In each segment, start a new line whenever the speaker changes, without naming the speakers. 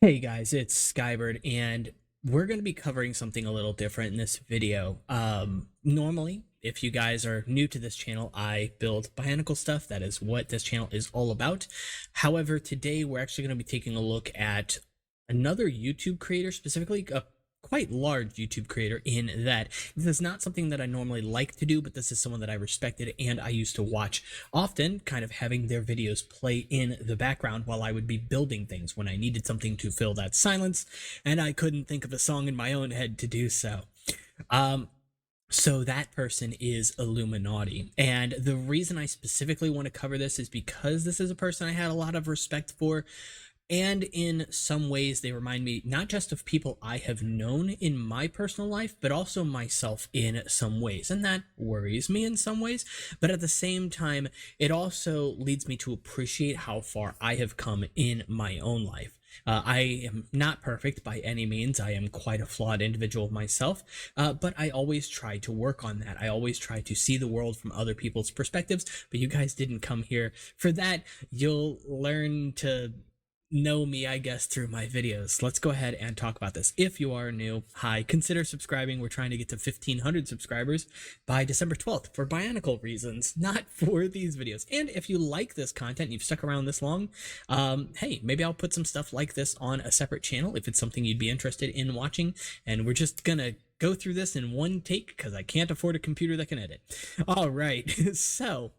Hey guys, it's Skybird, and we're going to be covering something a little different in this video. Normally, if you guys are new to this channel, I build Bionicle stuff. That is what this channel is all about. However, today we're actually going to be taking a look at another YouTube creator, specifically a quite large YouTube creator, in that this is not something that I normally like to do, but this is someone that I respected and I used to watch often, kind of having their videos play in the background while I would be building things when I needed something to fill that silence and I couldn't think of a song in my own head to do so. So that person is iiluminaughtii, and the reason I specifically want to cover this is because this is a person I had a lot of respect for. And in some ways, they remind me not just of people I have known in my personal life, but also myself in some ways. And that worries me in some ways. But at the same time, it also leads me to appreciate how far I have come in my own life. I am not perfect by any means. I am quite a flawed individual myself, but I always try to work on that. I always try to see the world from other people's perspectives, but you guys didn't come here for that. You'll learn to know me, I guess, through my videos. Let's go ahead and talk about this. If you are new, hi, consider subscribing. We're trying to get to 1,500 subscribers by December 12th for Bionicle reasons, not for these videos. And if you like this content and you've stuck around this long, hey, maybe I'll put some stuff like this on a separate channel if it's something you'd be interested in watching. And we're just gonna go through this in one take because I can't afford a computer that can edit. All right, so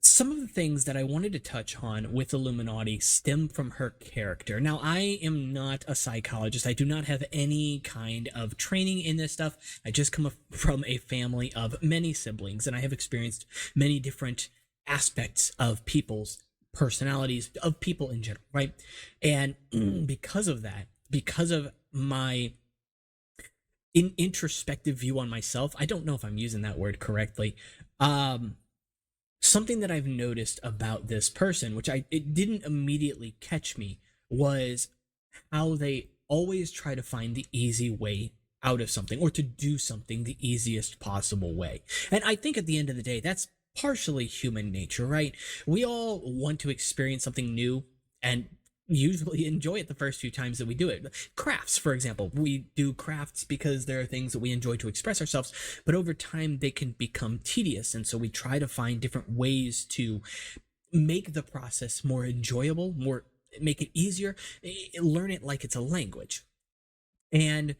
some of the things that I wanted to touch on with iiluminaughtii stem from her character. Now, I am not a psychologist. I do not have any kind of training in this stuff. I just come from a family of many siblings, and I have experienced many different aspects of people's personalities, of people in general, right? And because of that, because of my introspective view on myself, I don't know if I'm using that word correctly, something that I've noticed about this person, which it didn't immediately catch me, was how they always try to find the easy way out of something, or to do something the easiest possible way. And I think at the end of the day, that's partially human nature, right? We all want to experience something new and usually enjoy it the first few times that we do it. Crafts, for example, we do crafts because there are things that we enjoy to express ourselves, but over time they can become tedious, and so we try to find different ways to make the process more enjoyable, make it easier, learn it like it's a language. And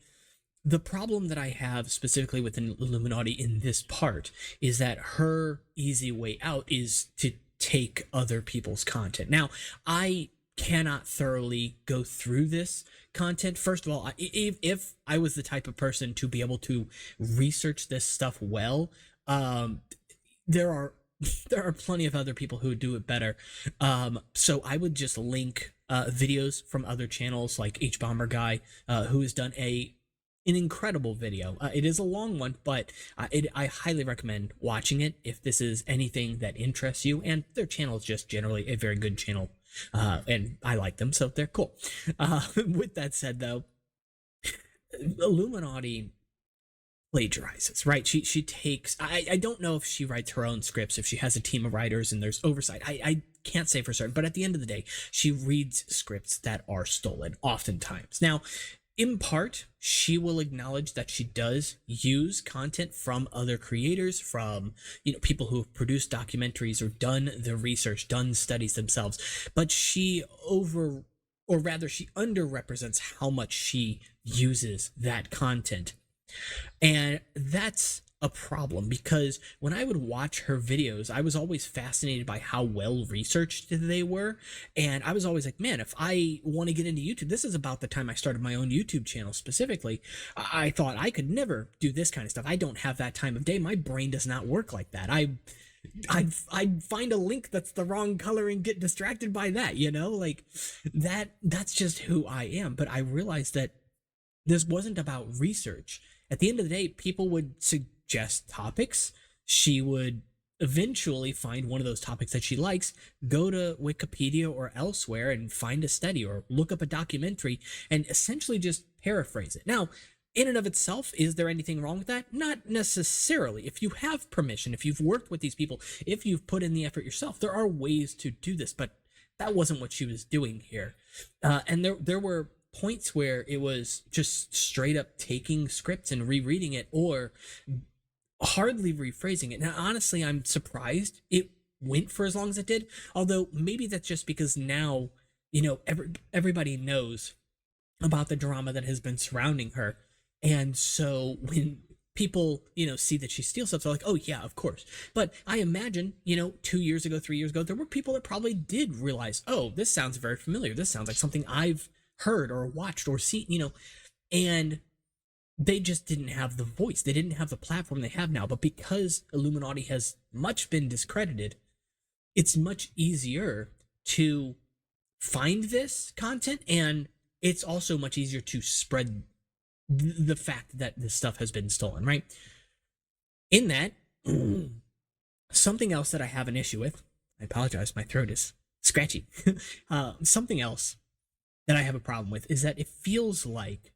the problem that I have specifically with iiluminaughtii in this part is that her easy way out is to take other people's content. Now, I cannot thoroughly go through this content. First of all, if I was the type of person to be able to research this stuff well, there are there are plenty of other people who do it better. So I would just link videos from other channels like H Bomber Guy, who has done an incredible video. It is a long one, but I highly recommend watching it if this is anything that interests you. And their channel is just generally a very good channel, and I like them, so they're cool. With that said, though, iiluminaughtii plagiarizes, right? She takes, I don't know if she writes her own scripts, if she has a team of writers and there's oversight. I can't say for certain, but at the end of the day, she reads scripts that are stolen oftentimes. Now, in part, she will acknowledge that she does use content from other creators, from, people who have produced documentaries or done the research, done studies themselves, but she underrepresents how much she uses that content. And that's a problem, because when I would watch her videos, I was always fascinated by how well researched they were. And I was always like, man, if I want to get into YouTube, this is about the time I started my own YouTube channel specifically. I thought I could never do this kind of stuff. I don't have that time of day. My brain does not work like that. I'd find a link that's the wrong color and get distracted by that, like that's just who I am. But I realized that this wasn't about research. At the end of the day, people would suggest topics. She would eventually find one of those topics that she likes, go to Wikipedia or elsewhere and find a study or look up a documentary and essentially just paraphrase it. Now, in and of itself, is there anything wrong with that? Not necessarily. If you have permission, if you've worked with these people, if you've put in the effort yourself, there are ways to do this. But that wasn't what she was doing here. And there were points where it was just straight up taking scripts and rereading it, or hardly rephrasing it. Now, honestly, I'm surprised it went for as long as it did. Although maybe that's just because now, everybody knows about the drama that has been surrounding her. And so when people, see that she steals stuff, they're like, oh yeah, of course. But I imagine, 2 years ago, 3 years ago, there were people that probably did realize, oh, this sounds very familiar. This sounds like something I've heard or watched or seen, and they just didn't have the voice. They didn't have the platform they have now. But because Illuminaughtii has much been discredited, it's much easier to find this content, and it's also much easier to spread the fact that this stuff has been stolen, right? In that, something else that I have an issue with, I apologize, my throat is scratchy. Something else that I have a problem with is that it feels like,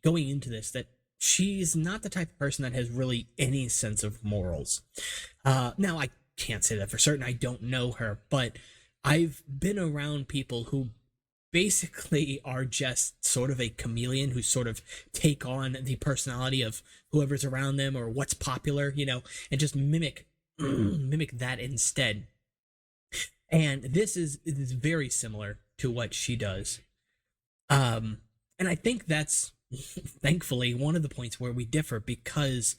going into this, that she's not the type of person that has really any sense of morals. Now, I can't say that for certain. I don't know her, but I've been around people who basically are just sort of a chameleon, who sort of take on the personality of whoever's around them or what's popular, and just mimic that instead. And this is very similar to what she does. And I think that's thankfully one of the points where we differ, because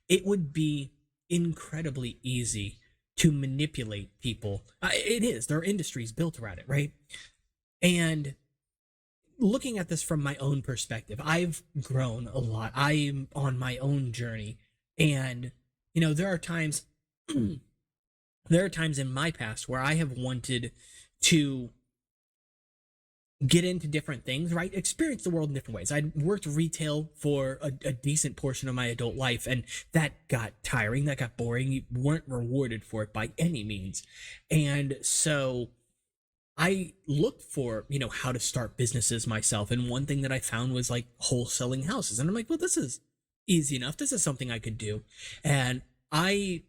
it would be incredibly easy to manipulate people. It is. There are industries built around it, right? And looking at this from my own perspective, I've grown a lot. I'm on my own journey. And, there are times in my past where I have wanted to get into different things, right? Experience the world in different ways. I'd worked retail for a decent portion of my adult life, and that got tiring, that got boring. You weren't rewarded for it by any means. And so I looked for, how to start businesses myself. And one thing that I found was like wholesaling houses. And I'm like, well, this is easy enough. This is something I could do. And I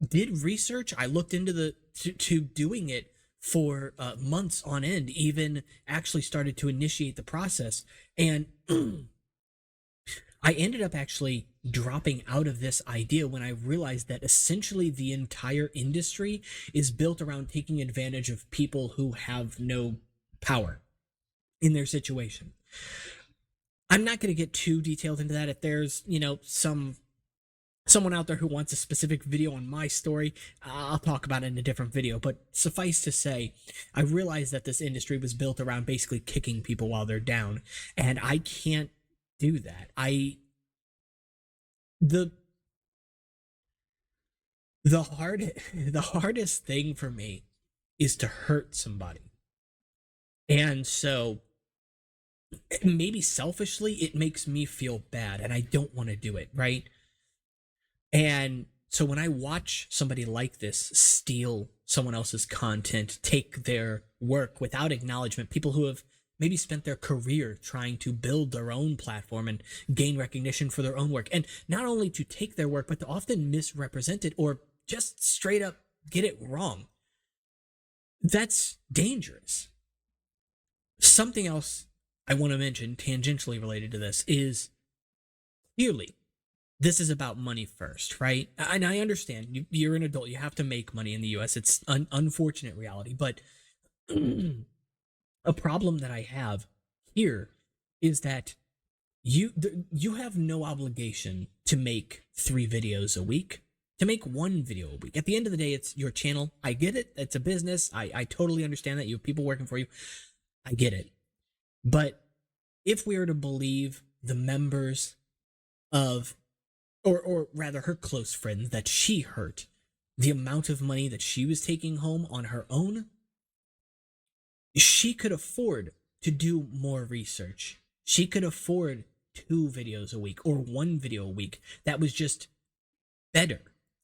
did research. I looked into to doing it for months on end, even actually started to initiate the process. And I ended up actually dropping out of this idea when I realized that essentially the entire industry is built around taking advantage of people who have no power in their situation. I'm not going to get too detailed into that. If there's, someone out there who wants a specific video on my story, I'll talk about it in a different video. But suffice to say, I realized that this industry was built around basically kicking people while they're down, and I can't do that. The hardest thing for me is to hurt somebody. And so maybe selfishly it makes me feel bad, and I don't want to do it, right? And so when I watch somebody like this steal someone else's content, take their work without acknowledgement, people who have maybe spent their career trying to build their own platform and gain recognition for their own work, and not only to take their work, but to often misrepresent it or just straight up get it wrong, that's dangerous. Something else I want to mention, tangentially related to this, is clearly this is about money first, right? And I understand you're an adult, you have to make money in the US. It's an unfortunate reality, but a problem that I have here is that you have no obligation to make 3 videos a week, to make 1 video a week. At the end of the day, it's your channel. I get it. It's a business. I totally understand that. You have people working for you. I get it. But if we are to believe the members of, or rather her close friends that she hurt, the amount of money that she was taking home on her own, she could afford to do more research. She could afford 2 videos a week or 1 video a week that was just better.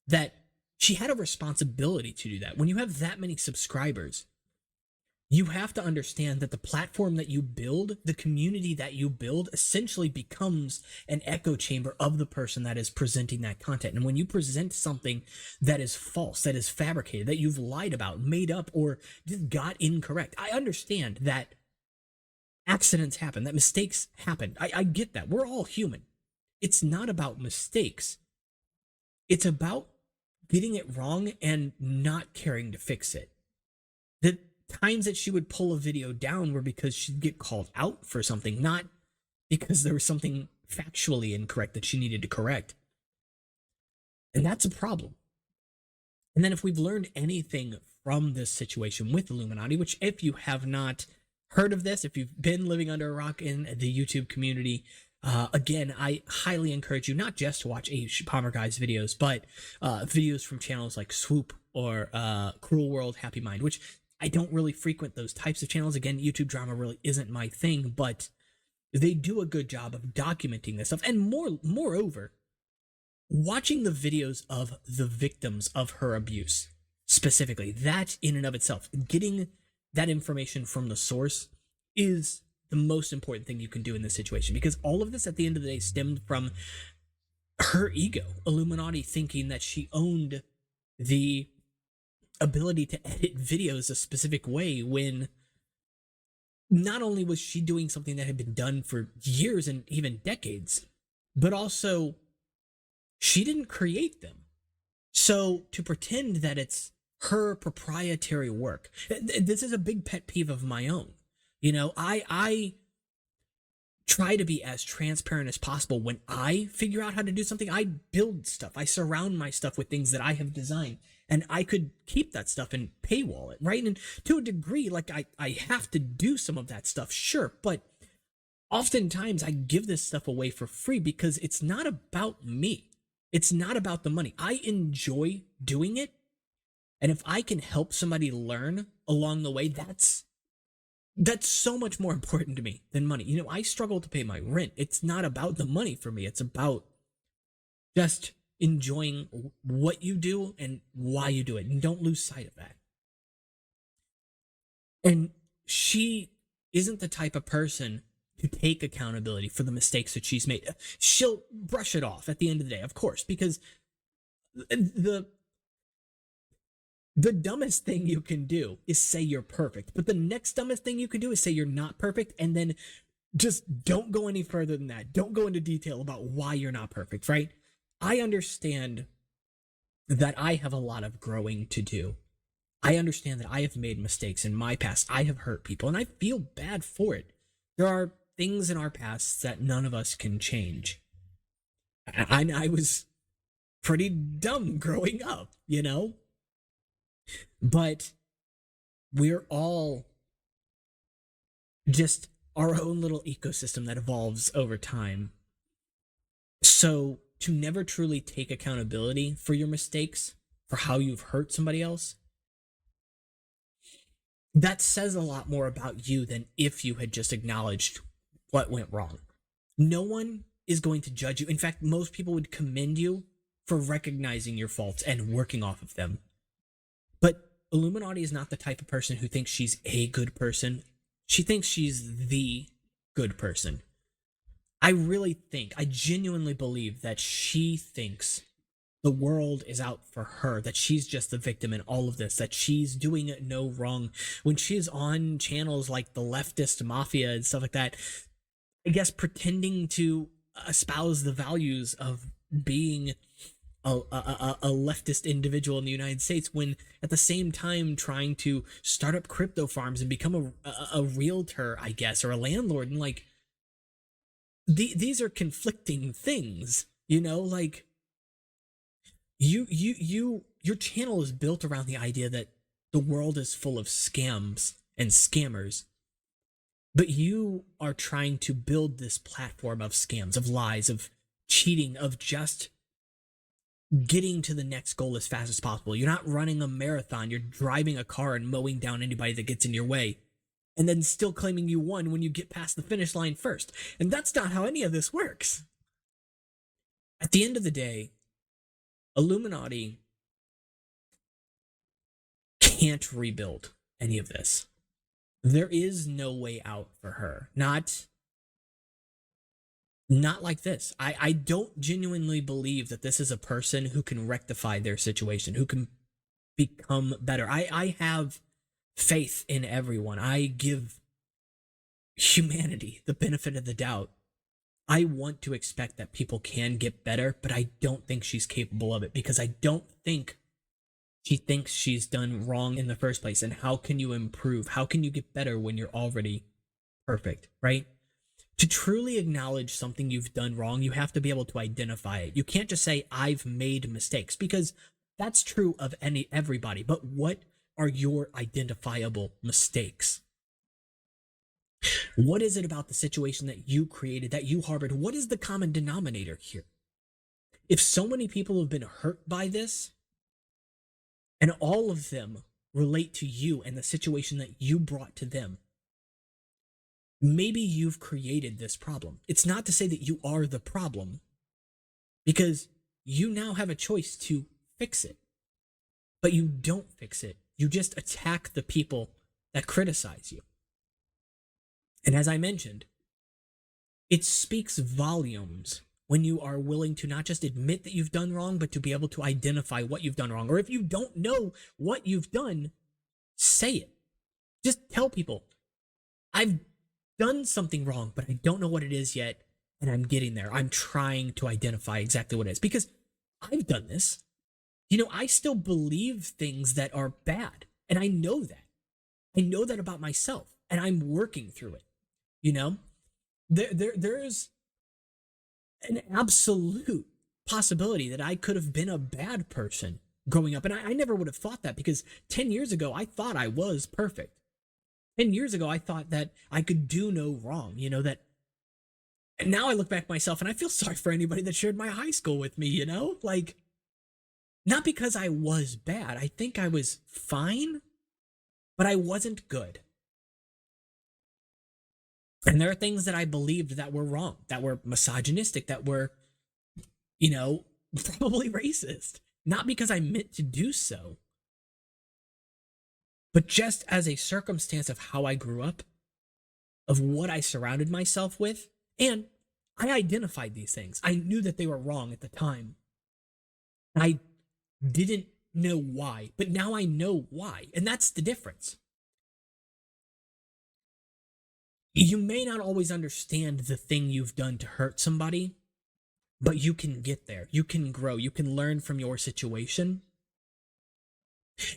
That she had a responsibility to do that. When you have that many subscribers, You have to understand that the platform that you build, the community that you build, essentially becomes an echo chamber of the person that is presenting that content. And when you present something that is false, that is fabricated, that you've lied about, made up, or just got incorrect, I understand that accidents happen, that mistakes happen. I get that. We're all human. It's not about mistakes. It's about getting it wrong and not caring to fix it. The times that she would pull a video down were because she'd get called out for something, not because there was something factually incorrect that she needed to correct. And that's a problem. And then if we've learned anything from this situation with Illuminaughtii, which if you have not heard of this, if you've been living under a rock in the YouTube community, again, I highly encourage you not just to watch Palmer Guy's videos, but videos from channels like Swoop or Cruel World, Happy Mind, which I don't really frequent those types of channels. Again, YouTube drama really isn't my thing, but they do a good job of documenting this stuff. And moreover, watching the videos of the victims of her abuse, specifically, that in and of itself, getting that information from the source is the most important thing you can do in this situation, because all of this at the end of the day stemmed from her ego, Illuminaughtii thinking that she owned the ability to edit videos a specific way, when not only was she doing something that had been done for years and even decades, but also she didn't create them. So to pretend that it's her proprietary work, this is a big pet peeve of my own. You know, I try to be as transparent as possible when I figure out how to do something. I build stuff. I surround my stuff with things that I have designed, and I could keep that stuff and paywall it, right? And to a degree, like I have to do some of that stuff, sure, but oftentimes I give this stuff away for free because it's not about me. It's not about the money. I enjoy doing it, and if I can help somebody learn along the way, that's so much more important to me than money. You know, I struggle to pay my rent. It's not about the money for me. It's about just enjoying what you do and why you do it. And don't lose sight of that. And she isn't the type of person to take accountability for the mistakes that she's made. She'll brush it off at the end of the day, of course, because the dumbest thing you can do is say you're perfect. But the next dumbest thing you can do is say you're not perfect, and then just don't go any further than that. Don't go into detail about why you're not perfect, right? I understand that I have a lot of growing to do. I understand that I have made mistakes in my past. I have hurt people, and I feel bad for it. There are things in our past that none of us can change. I was pretty dumb growing up, you know? But we're all just our own little ecosystem that evolves over time. So to never truly take accountability for your mistakes, for how you've hurt somebody else, that says a lot more about you than if you had just acknowledged what went wrong. No one is going to judge you. In fact, most people would commend you for recognizing your faults and working off of them. But Illuminaughtii is not the type of person who thinks she's a good person. She thinks she's the good person. I genuinely believe that she thinks the world is out for her, that she's just the victim in all of this, that she's doing no wrong. When she's on channels like the leftist mafia and stuff like that, I guess pretending to espouse the values of being a leftist individual in the United States, when at the same time trying to start up crypto farms and become a realtor, I guess, or a landlord. And like, these are conflicting things, you know, like your channel is built around the idea that the world is full of scams and scammers, but you are trying to build this platform of scams, of lies, of cheating, of just getting to the next goal as fast as possible. You're not running a marathon. You're driving a car and mowing down anybody that gets in your way, and then still claiming you won when you get past the finish line first. And that's not how any of this works. At the end of the day, Illuminaughtii can't rebuild any of this. There is no way out for her. Not like this. I don't genuinely believe that this is a person who can rectify their situation, who can become better. I have faith in everyone. I give humanity the benefit of the doubt. I want to expect that people can get better, but I don't think she's capable of it, because I don't think she thinks she's done wrong in the first place. And how can you improve? How can you get better when you're already perfect, right? To truly acknowledge something you've done wrong, you have to be able to identify it. You can't just say, I've made mistakes, because that's true of everybody. But what are your identifiable mistakes? What is it about the situation that you created, that you harbored? What is the common denominator here? If so many people have been hurt by this, and all of them relate to you and the situation that you brought to them, maybe you've created this problem. It's not to say that you are the problem, because you now have a choice to fix it. But you don't fix it. You just attack the people that criticize you. And as I mentioned, it speaks volumes when you are willing to not just admit that you've done wrong, but to be able to identify what you've done wrong. Or if you don't know what you've done, say it. Just tell people, I've done something wrong, but I don't know what it is yet, and I'm getting there. I'm trying to identify exactly what it is, because I've done this. I still believe things that are bad, and I know that. I know that about myself, and I'm working through it. There's an absolute possibility that I could have been a bad person growing up, and I never would have thought that, because 10 years ago I thought I was perfect. 10 years ago I thought that I could do no wrong, that. And now I look back myself and I feel sorry for anybody that shared my high school with me, like, not because I was bad. I think I was fine, but I wasn't good. And there are things that I believed that were wrong, that were misogynistic, that were, probably racist. Not because I meant to do so, but just as a circumstance of how I grew up, of what I surrounded myself with. And I identified these things. I knew that they were wrong at the time. I didn't know why, but now I know why. And that's the difference. You may not always understand the thing you've done to hurt somebody, but you can get there. You can grow. You can learn from your situation.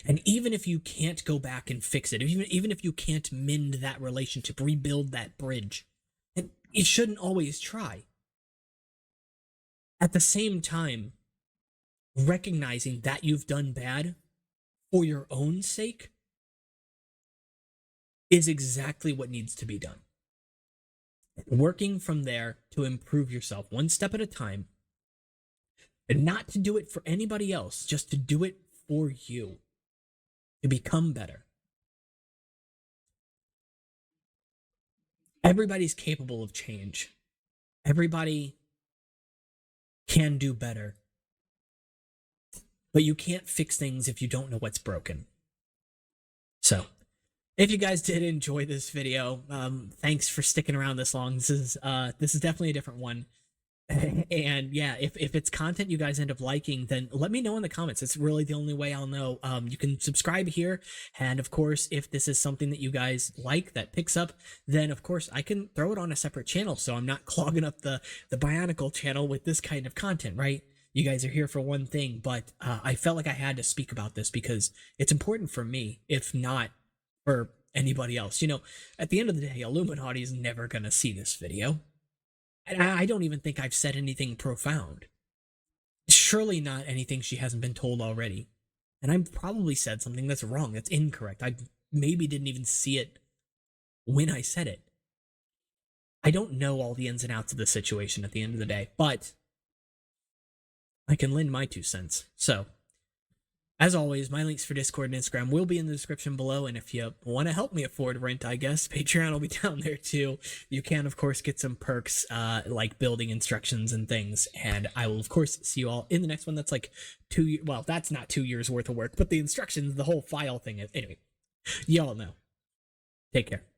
And even if you can't go back and fix it, even if you can't mend that relationship, rebuild that bridge, and you shouldn't always try. At the same time, recognizing that you've done bad for your own sake is exactly what needs to be done. Working from there to improve yourself one step at a time, and not to do it for anybody else, just to do it for you, to become better. Everybody's capable of change. Everybody can do better. But you can't fix things if you don't know what's broken. So, if you guys did enjoy this video, thanks for sticking around this long. This is definitely a different one. And yeah, if it's content you guys end up liking, then let me know in the comments. It's really the only way I'll know. You can subscribe here, and of course, if this is something that you guys like that picks up, then of course I can throw it on a separate channel, so I'm not clogging up the BIONICLE channel with this kind of content, right? You guys are here for one thing, but I felt like I had to speak about this because it's important for me, if not for anybody else. At the end of the day, Illuminaughtii is never gonna see this video. And I don't even think I've said anything profound. Surely not anything she hasn't been told already. And I've probably said something that's wrong, that's incorrect. I maybe didn't even see it when I said it. I don't know all the ins and outs of the situation at the end of the day, but I can lend my 2 cents. So, as always, my links for Discord and Instagram will be in the description below, and if you want to help me afford rent, I guess, Patreon will be down there too. You can, of course, get some perks like building instructions and things, and I will, of course, see you all in the next one. That's like well, that's not 2 years worth of work, but the instructions, the whole file thing is, anyway, y'all know. Take care.